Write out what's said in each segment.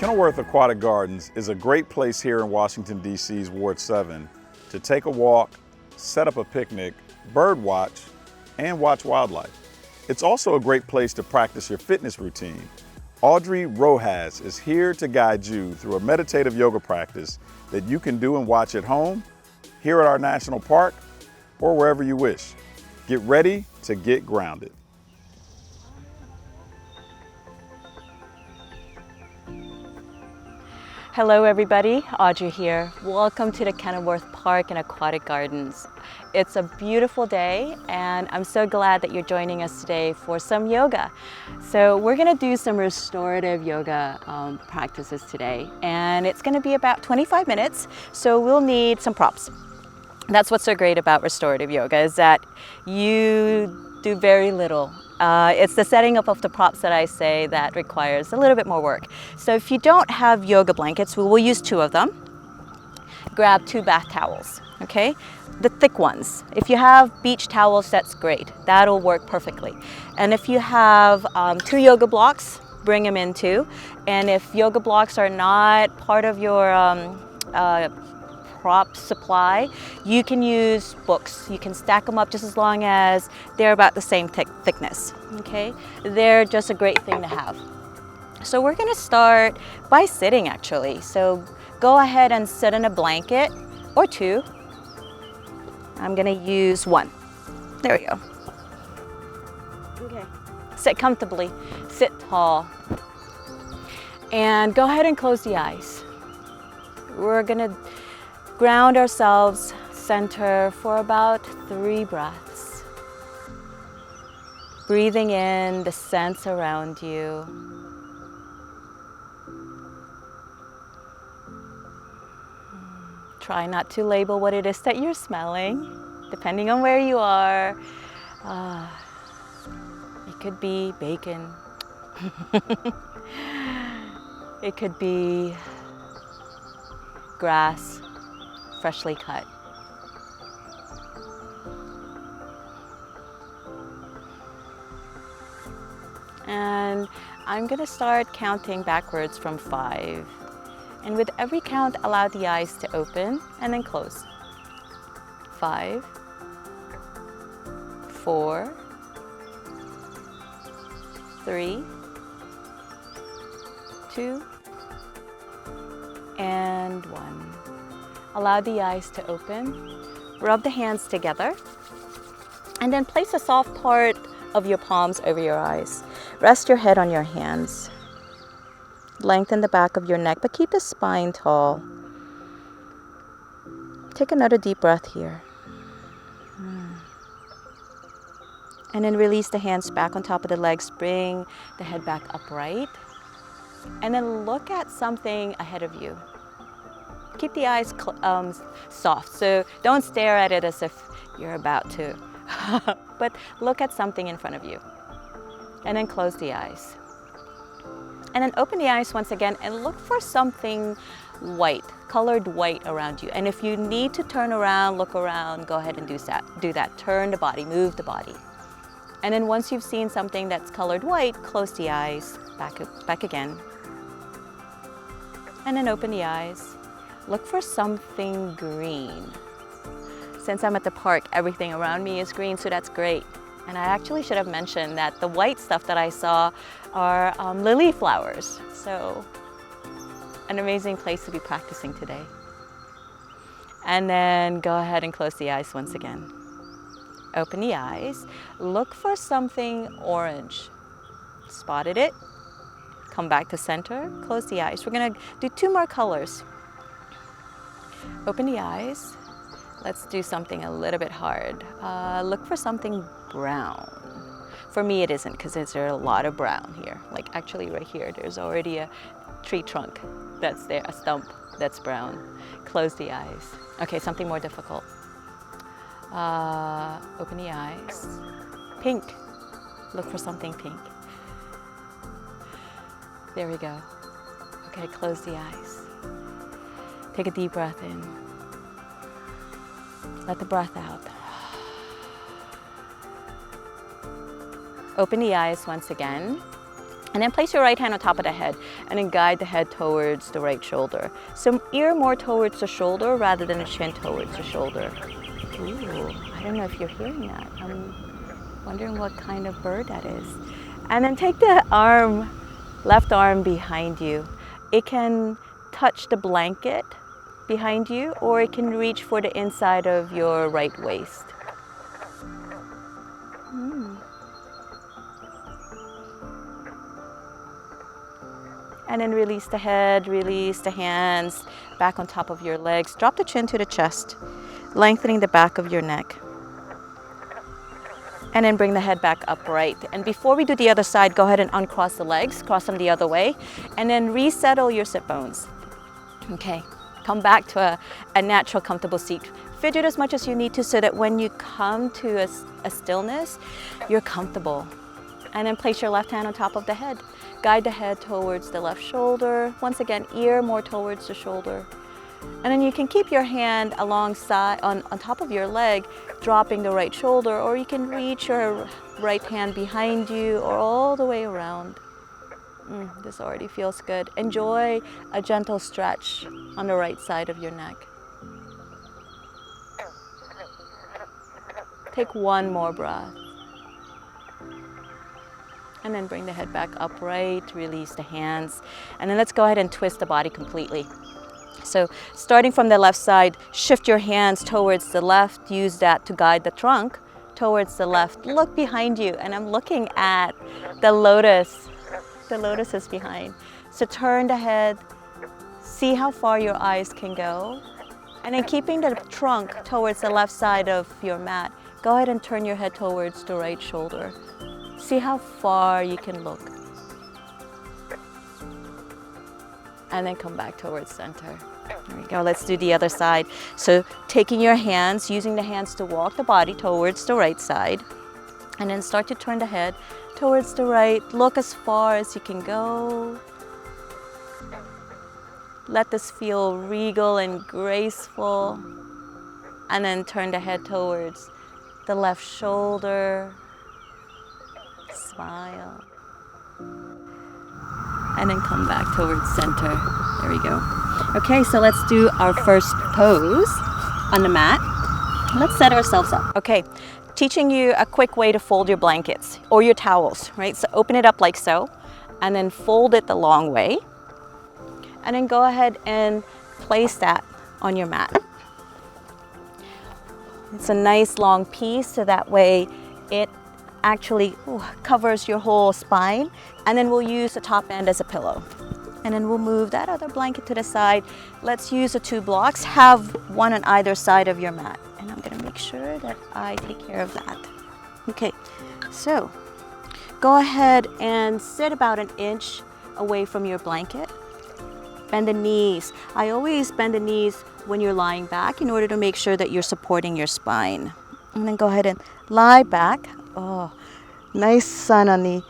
Kenilworth Aquatic Gardens is a great place here in Washington, D.C.'s Ward 7 to take a walk, set up a picnic, bird watch, and watch wildlife. It's also a great place to practice your fitness routine. Audrey Roxas is here to guide you through a meditative yoga practice that you can do and watch at home, here at our national park, or wherever you wish. Get ready to get grounded. Hello everybody, Audrey here. Welcome to the Kenilworth Park and Aquatic Gardens. It's a beautiful day and I'm so glad that you're joining us today for some yoga. So we're gonna do some restorative yoga practices today, and it's gonna be about 25 minutes, so we'll need some props. That's what's so great about restorative yoga, is that you do very little. It's the setting up of the props that I say that requires a little bit more work. So if you don't have yoga blankets, we will use 2 of them. Grab 2 bath towels, okay? The thick ones. If you have beach towels, that's great. That'll work perfectly. And if you have 2 yoga blocks, bring them in too. And if yoga blocks are not part of your prop supply, you can use books. You can stack them up just as long as they're about the same thickness, okay? They're just a great thing to have. So we're gonna start by sitting actually. So go ahead and sit in a blanket or 2. I'm gonna use 1. There we go. Okay, sit comfortably, sit tall. And go ahead and close the eyes. We're gonna ground ourselves, center for about 3 breaths. Breathing in the sense around you. Try not to label what it is that you're smelling, depending on where you are. It could be bacon. It could be grass, freshly cut. And I'm gonna start counting backwards from 5. And with every count, allow the eyes to open and then close. 5, 4, 3, 2, and 1. Allow the eyes to open. Rub the hands together. And then place a soft part of your palms over your eyes. Rest your head on your hands. Lengthen the back of your neck, but keep the spine tall. Take another deep breath here. And then release the hands back on top of the legs. Bring the head back upright. And then look at something ahead of you. Keep the eyes soft, so don't stare at it as if you're about to, but look at something in front of you. And then close the eyes. And then open the eyes once again and look for something white, colored white around you. And if you need to turn around, look around, go ahead and do that. Turn the body, move the body. And then once you've seen something that's colored white, close the eyes, back again. And then open the eyes. Look for something green. Since I'm at the park, everything around me is green, so that's great. And I actually should have mentioned that the white stuff that I saw are lily flowers. So an amazing place to be practicing today. And then go ahead and close the eyes once again. Open the eyes. Look for something orange. Spotted it. Come back to center. Close the eyes. We're gonna do 2 more colors. Open the eyes. Let's do something a little bit hard. Look for something brown. For me, it isn't, because there's a lot of brown here. Like actually right here, there's already a tree trunk that's there, a stump that's brown. Close the eyes. Okay, something more difficult. Open the eyes. Pink. Look for something pink. There we go. Okay, close the eyes. Take a deep breath in. Let the breath out. Open the eyes once again. And then place your right hand on top of the head and then guide the head towards the right shoulder. So ear more towards the shoulder rather than the chin towards the shoulder. Ooh, I don't know if you're hearing that. I'm wondering what kind of bird that is. And then take the arm, left arm behind you. It can touch the blanket behind you, or it can reach for the inside of your right waist. And then release the head, release the hands, back on top of your legs. Drop the chin to the chest, lengthening the back of your neck. And then bring the head back upright. And before we do the other side, go ahead and uncross the legs, cross them the other way, and then resettle your sit bones. Okay, come back to a natural, comfortable seat. Fidget as much as you need to so that when you come to a stillness, you're comfortable. And then place your left hand on top of the head. Guide the head towards the left shoulder. Once again, ear more towards the shoulder. And then you can keep your hand alongside, on top of your leg, dropping the right shoulder, or you can reach your right hand behind you or all the way around. This already feels good. Enjoy a gentle stretch on the right side of your neck. Take one more breath. And then bring the head back upright, release the hands. And then let's go ahead and twist the body completely. So starting from the left side, shift your hands towards the left. Use that to guide the trunk towards the left. Look behind you, and I'm looking at the lotus. The lotus is behind. So turn the head, see how far your eyes can go. And then keeping the trunk towards the left side of your mat, go ahead and turn your head towards the right shoulder. See how far you can look. And then come back towards center. There we go. Let's do the other side. So taking your hands, using the hands to walk the body towards the right side. And then start to turn the head towards the right. Look as far as you can go. Let this feel regal and graceful. And then turn the head towards the left shoulder. Smile. And then come back towards center. There we go. Okay, so let's do our first pose on the mat. Let's set ourselves up. Okay, teaching you a quick way to fold your blankets or your towels, right? So open it up like so, and then fold it the long way. And then go ahead and place that on your mat. It's a nice long piece, so that way it actually covers your whole spine. And then we'll use the top end as a pillow. And then we'll move that other blanket to the side. Let's use the two blocks. Have one on either side of your mat. And I'm gonna make sure that I take care of that. Okay, so go ahead and sit about an inch away from your blanket. Bend the knees. I always bend the knees when you're lying back in order to make sure that you're supporting your spine. And then go ahead and lie back. Oh, nice sun on the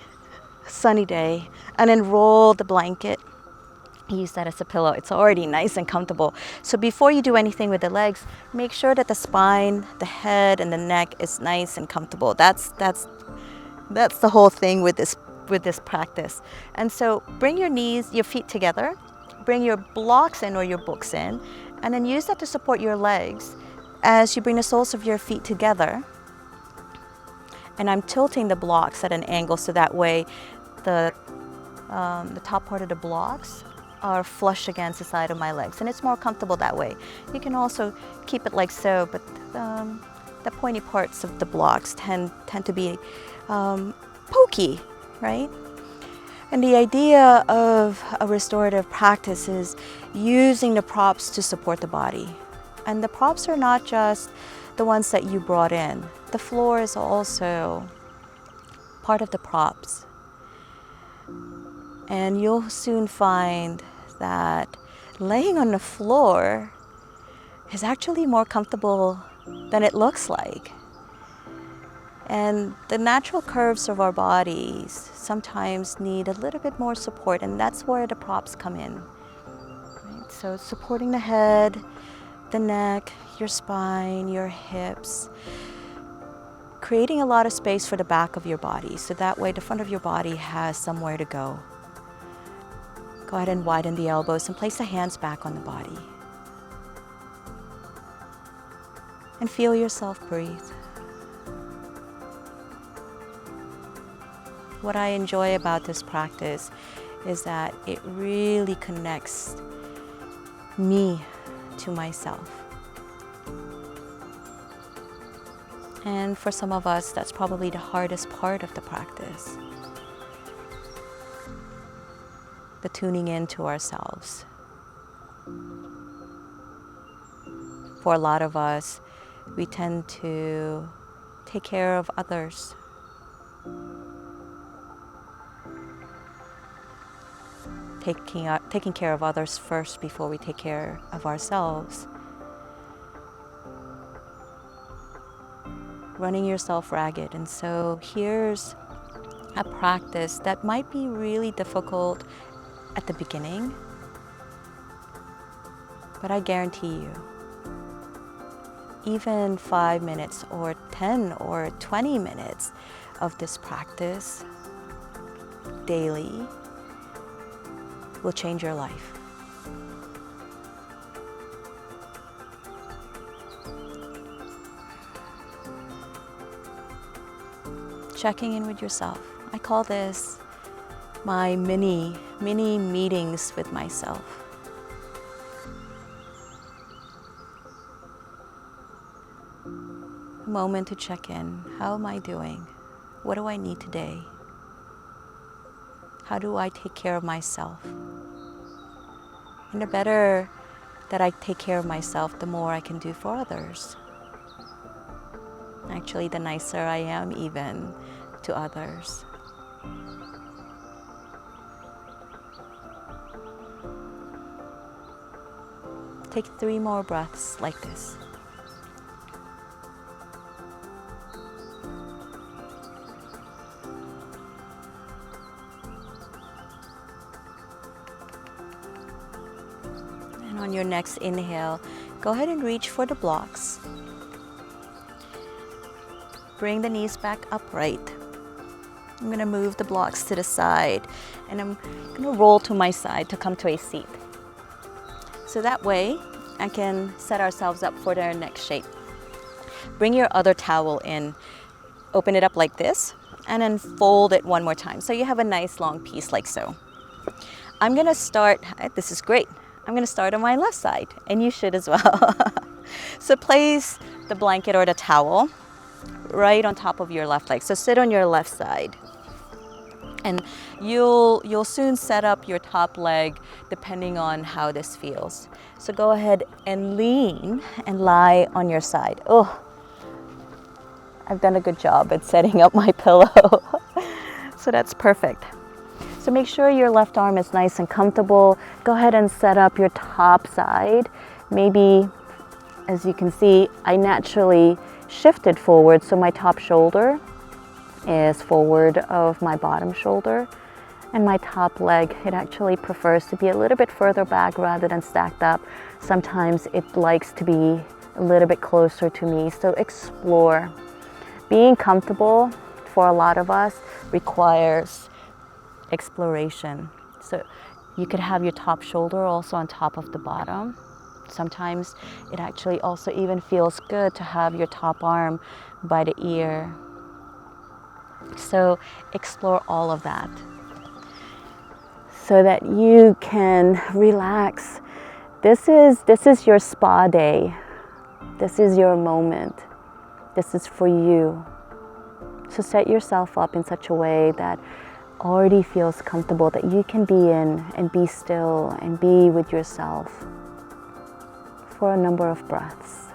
sunny day. And then roll the blanket. Use that as a pillow. It's already nice and comfortable. So before you do anything with the legs, make sure that the spine, the head, and the neck is nice and comfortable. That's the whole thing with this practice. And so bring your knees, your feet together. Bring your blocks in or your books in, and then use that to support your legs as you bring the soles of your feet together. And I'm tilting the blocks at an angle so that way the top part of the blocks are flush against the side of my legs, and it's more comfortable that way. You can also keep it like so, but the pointy parts of the blocks tend to be pokey, right? And the idea of a restorative practice is using the props to support the body. And the props are not just the ones that you brought in. The floor is also part of the props. And you'll soon find that laying on the floor is actually more comfortable than it looks like. And the natural curves of our bodies sometimes need a little bit more support, and that's where the props come in. Right? So supporting the head, the neck, your spine, your hips. creating a lot of space for the back of your body, so that way the front of your body has somewhere to go. Go ahead and widen the elbows and place the hands back on the body. And feel yourself breathe. What I enjoy about this practice is that it really connects me to myself. And for some of us, that's probably the hardest part of the practice. The tuning into ourselves. For a lot of us, we tend to take care of others. Taking care of others first before we take care of ourselves. Running yourself ragged. And so here's a practice that might be really difficult at the beginning, but I guarantee you, even 5 minutes or 10 or 20 minutes of this practice daily will change your life. Checking in with yourself. I call this my mini meetings with myself. A moment to check in. How am I doing? What do I need today? How do I take care of myself? And the better that I take care of myself, the more I can do for others. Actually, the nicer I am even to others. Take 3 more breaths like this. And on your next inhale, go ahead and reach for the blocks. Bring the knees back upright. I'm going to move the blocks to the side, and I'm going to roll to my side to come to a seat. So that way, I can set ourselves up for their next shape. Bring your other towel in, open it up like this, and then fold it one more time. So you have a nice long piece like so. I'm gonna start, this is great. I'm gonna start on my left side, and you should as well. So place the blanket or the towel right on top of your left leg. So sit on your left side. And you'll soon set up your top leg depending on how this feels. So go ahead and lean and lie on your side. Oh, I've done a good job at setting up my pillow. So that's perfect. So make sure your left arm is nice and comfortable. Go ahead and set up your top side. Maybe, as you can see, I naturally shifted forward, so my top shoulder is forward of my bottom shoulder, and my top leg, it actually prefers to be a little bit further back rather than stacked up. Sometimes it likes to be a little bit closer to me. So explore. Being comfortable for a lot of us requires exploration. So you could have your top shoulder also on top of the bottom. Sometimes it actually also even feels good to have your top arm by the ear. So explore all of that so that you can relax. This is your spa day. This is your moment. This is for you. So set yourself up in such a way that already feels comfortable, that you can be in and be still and be with yourself for a number of breaths.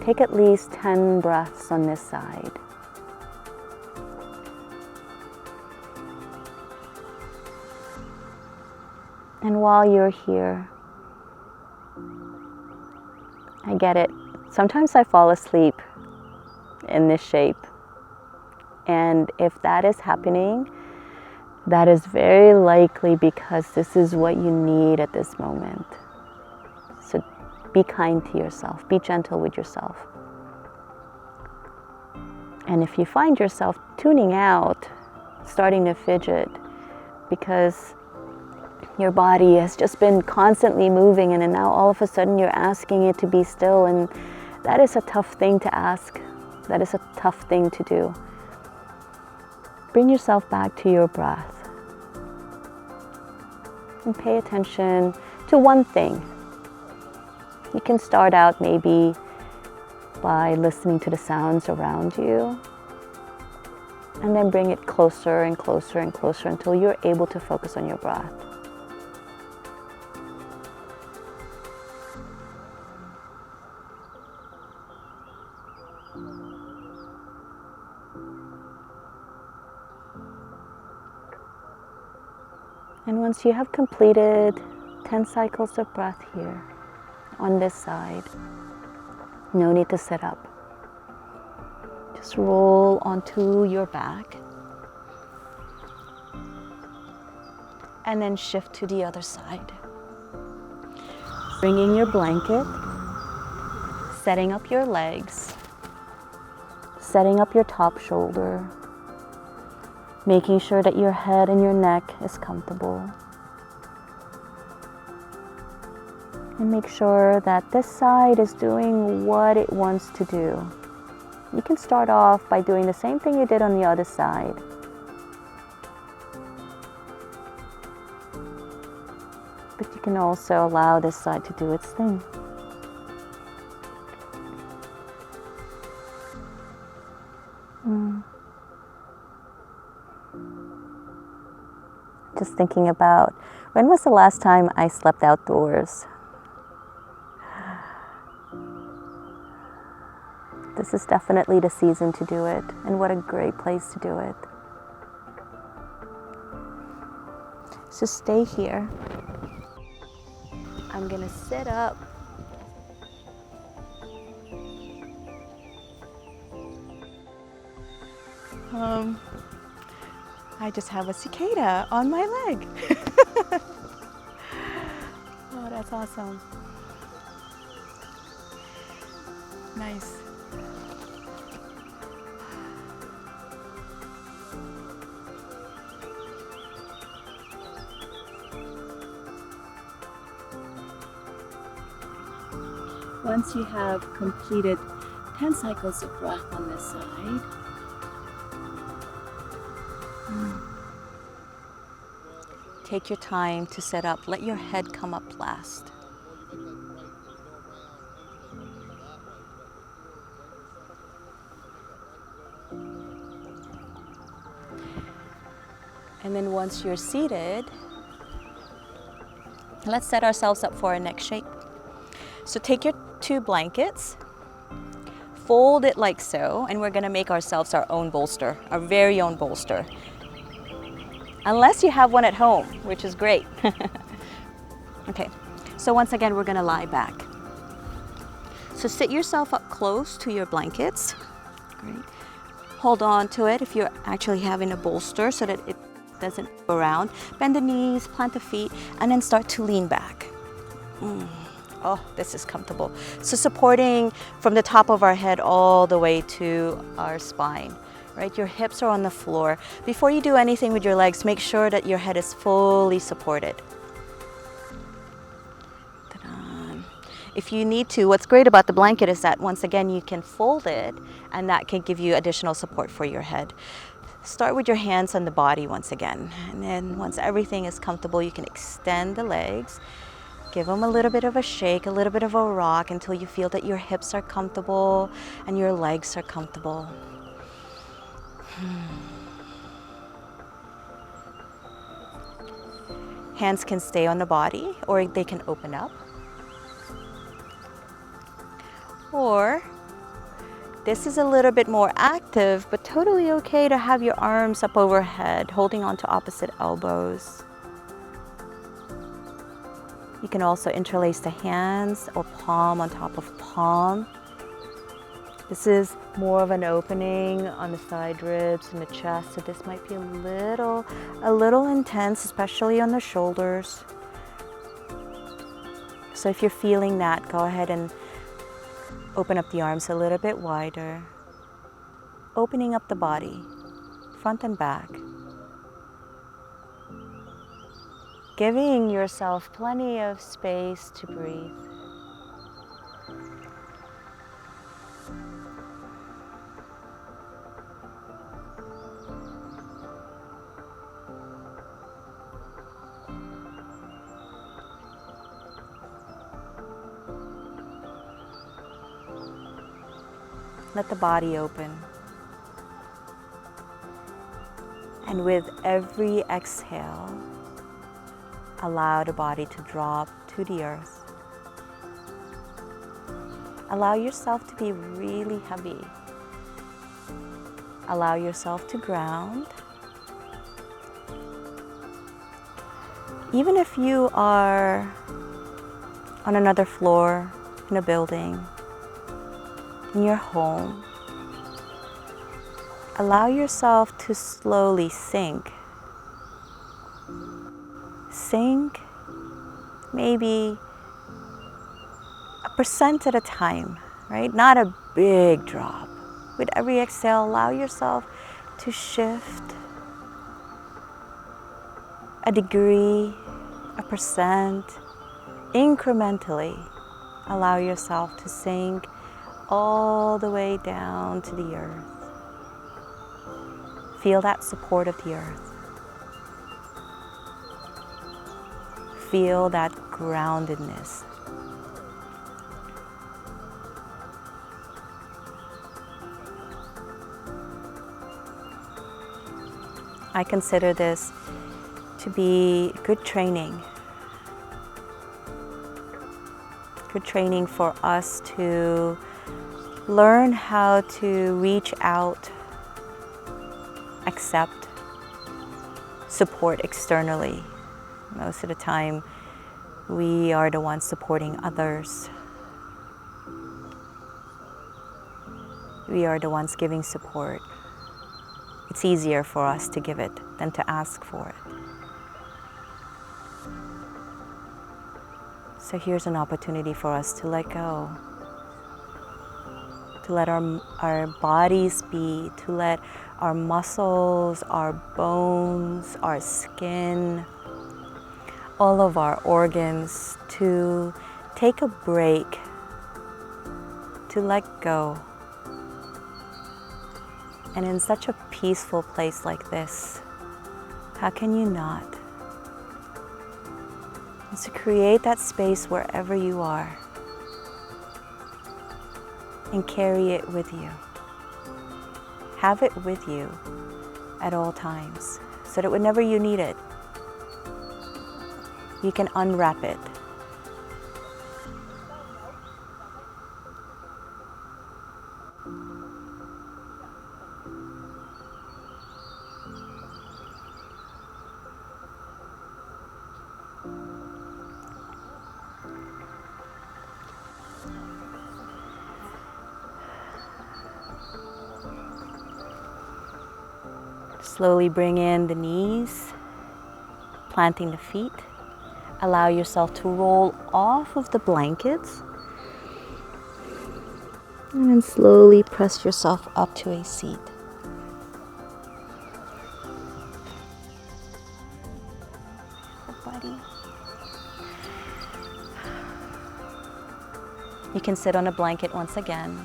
Take at least 10 breaths on this side. And while you're here, I get it. Sometimes I fall asleep in this shape. And if that is happening, that is very likely because this is what you need at this moment. So be kind to yourself, be gentle with yourself. And if you find yourself tuning out, starting to fidget because your body has just been constantly moving, and then now all of a sudden you're asking it to be still, and that is a tough thing to ask. That is a tough thing to do. Bring yourself back to your breath and pay attention to one thing. You can start out maybe by listening to the sounds around you, and then bring it closer and closer and closer until you're able to focus on your breath. And once you have completed 10 cycles of breath here on this side, no need to sit up. Just roll onto your back and then shift to the other side. Bringing your blanket, setting up your legs, setting up your top shoulder, making sure that your head and your neck is comfortable. And make sure that this side is doing what it wants to do. You can start off by doing the same thing you did on the other side. But you can also allow this side to do its thing. Just thinking about, when was the last time I slept outdoors? This is definitely the season to do it, and what a great place to do it. So stay here. I'm gonna sit up. I just have a cicada on my leg. Oh, that's awesome. Nice. Once you have completed 10 cycles of breath on this side, take your time to set up. Let your head come up last. And then once you're seated, let's set ourselves up for our next shape. So take your 2 blankets, fold it like so, and we're gonna make ourselves our own bolster, our very own bolster. Unless you have one at home, which is great. Okay, so once again, we're gonna lie back. So sit yourself up close to your blankets. Great. Hold on to it if you're actually having a bolster so that it doesn't go around. Bend the knees, plant the feet, and then start to lean back. Oh, this is comfortable. So supporting from the top of our head all the way to our spine, right? Your hips are on the floor. Before you do anything with your legs, make sure that your head is fully supported. Ta-da. If you need to, what's great about the blanket is that once again, you can fold it, and that can give you additional support for your head. Start with your hands on the body once again. And then once everything is comfortable, you can extend the legs. Give them a little bit of a shake, a little bit of a rock until you feel that your hips are comfortable and your legs are comfortable. Hands can stay on the body, or they can open up. Or this is a little bit more active, but totally okay to have your arms up overhead, holding on to opposite elbows. You can also interlace the hands or palm on top of palm. This is more of an opening on the side ribs and the chest, so this might be a little intense, especially on the shoulders. So if you're feeling that, go ahead and open up the arms a little bit wider, opening up the body, front and back. Giving yourself plenty of space to breathe. Let the body open. And with every exhale, allow the body to drop to the earth. Allow yourself to be really heavy. Allow yourself to ground. Even if you are on another floor in a building, in your home, allow yourself to slowly sink. Sink maybe 1% at a time, right? Not a big drop. With every exhale, allow yourself to shift a degree, 1%, incrementally. Allow yourself to sink all the way down to the earth. Feel that support of the earth. Feel that groundedness. I consider this to be good training. Good training for us to learn how to reach out, accept, support externally. Most of the time, we are the ones supporting others. We are the ones giving support. It's easier for us to give it than to ask for it. So here's an opportunity for us to let go, to let our bodies be, to let our muscles, our bones, our skin, all of our organs to take a break, to let go. And in such a peaceful place like this, how can you not? It's to create that space wherever you are and carry it with you. Have it with you at all times so that whenever you need it, you can unwrap it. Slowly bring in the knees, planting the feet. Allow yourself to roll off of the blankets. And then slowly press yourself up to a seat. Buddy. You can sit on a blanket once again.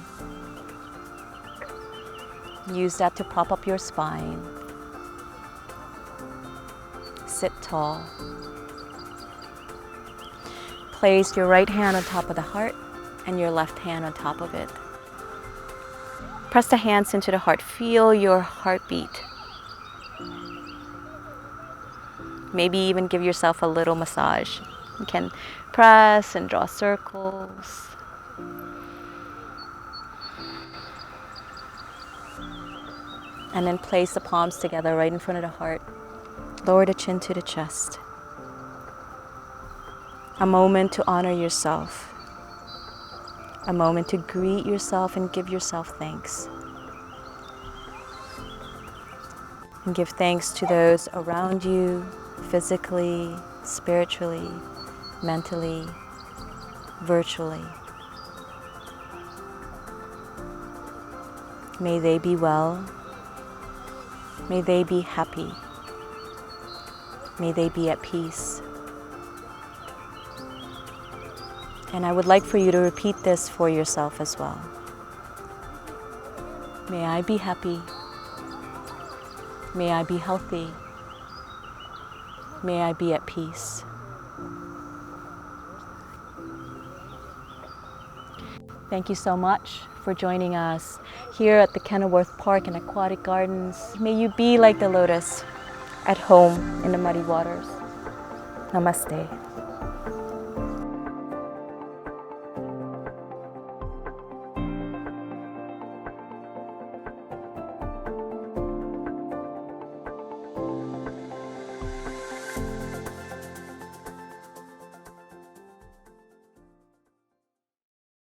Use that to prop up your spine. Sit tall. Place your right hand on top of the heart and your left hand on top of it. Press the hands into the heart. Feel your heartbeat. Maybe even give yourself a little massage. You can press and draw circles. And then place the palms together right in front of the heart. Lower the chin to the chest. A moment to honor yourself. A moment to greet yourself and give yourself thanks. And give thanks to those around you, physically, spiritually, mentally, virtually. May they be well. May they be happy. May they be at peace. And I would like for you to repeat this for yourself as well. May I be happy. May I be healthy. May I be at peace. Thank you so much for joining us here at the Kenilworth Park and Aquatic Gardens. May you be like the lotus, at home in the muddy waters. Namaste.